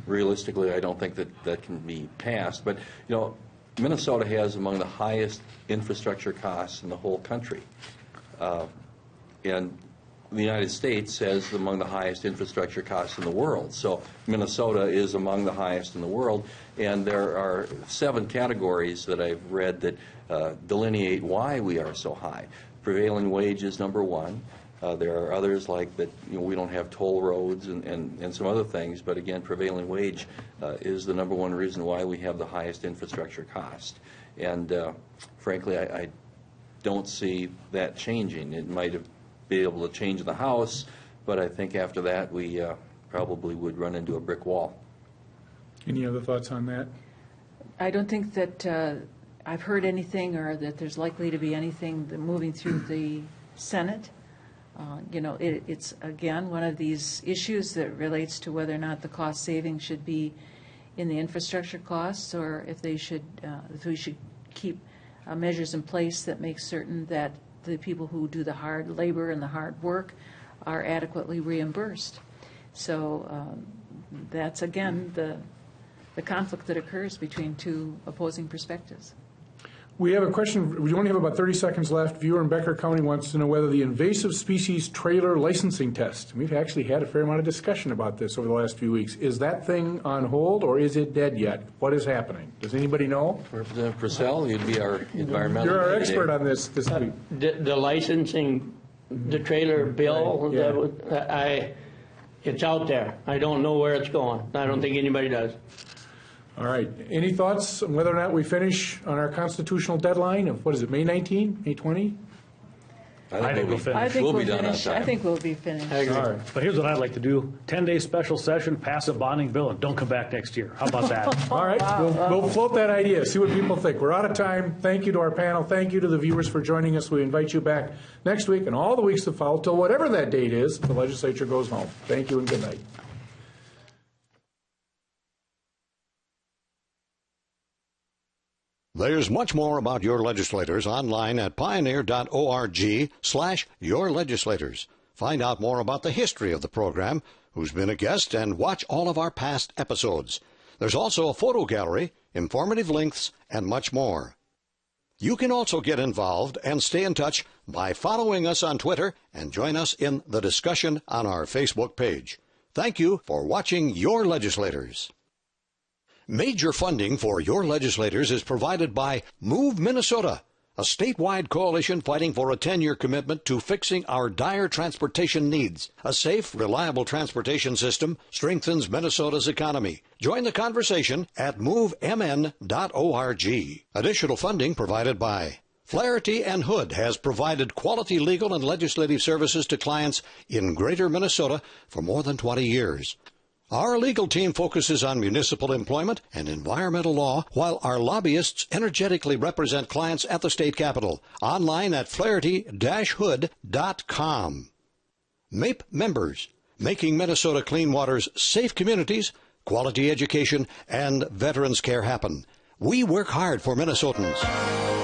realistically, I don't think that can be passed. But, Minnesota has among the highest infrastructure costs in the whole country. And the United States has among the highest infrastructure costs in the world. So Minnesota is among the highest in the world. And there are 7 categories that I've read that delineate why we are so high. Prevailing wage is number 1. There are others like that, we don't have toll roads and some other things, but again, prevailing wage is the number 1 reason why we have the highest infrastructure cost. And frankly, I don't see that changing. It might have been able to change in the House, but I think after that we probably would run into a brick wall. Any other thoughts on that? I don't think that I've heard anything or that there's likely to be anything moving through the Senate. It's, again, one of these issues that relates to whether or not the cost saving should be in the infrastructure costs, or if we should keep measures in place that make certain that the people who do the hard labor and the hard work are adequately reimbursed. So that's, again, the conflict that occurs between 2 opposing perspectives. We have a question. We only have about 30 seconds left. Viewer in Becker County wants to know whether the invasive species trailer licensing test, we've actually had a fair amount of discussion about this over the last few weeks. Is that thing on hold, or is it dead yet? What is happening? Does anybody know? Representative Purcell, you'd be our environmental. You're our expert on this week. The licensing, the trailer bill, Right, it's out there. I don't know where it's going. I don't think anybody does. All right. Any thoughts on whether or not we finish on our constitutional deadline of, what is it, May 19, May 20? I think we'll finish. I think We'll we'll be done on finish. time. I think we'll be finished. I agree. All right. But here's what I'd like to do: 10-day special session, pass a bonding bill, and don't come back next year. How about that? All right. We'll float that idea, see what people think. We're out of time. Thank you to our panel. Thank you to the viewers for joining us. We invite you back next week and all the weeks to follow till whatever that date is, the legislature goes home. Thank you and good night. There's much more about Your Legislators online at pioneer.org/yourlegislators. Find out more about the history of the program, who's been a guest, and watch all of our past episodes. There's also a photo gallery, informative links, and much more. You can also get involved and stay in touch by following us on Twitter and join us in the discussion on our Facebook page. Thank you for watching Your Legislators. Major funding for Your Legislators is provided by Move Minnesota, a statewide coalition fighting for a 10-year commitment to fixing our dire transportation needs. A safe, reliable transportation system strengthens Minnesota's economy. Join the conversation at movemn.org. Additional funding provided by Flaherty and Hood has provided quality legal and legislative services to clients in Greater Minnesota for more than 20 years. Our legal team focuses on municipal employment and environmental law, while our lobbyists energetically represent clients at the state capitol. Online at flaherty-hood.com. MAPE members, making Minnesota Clean Water's safe communities, quality education, and veterans care happen. We work hard for Minnesotans.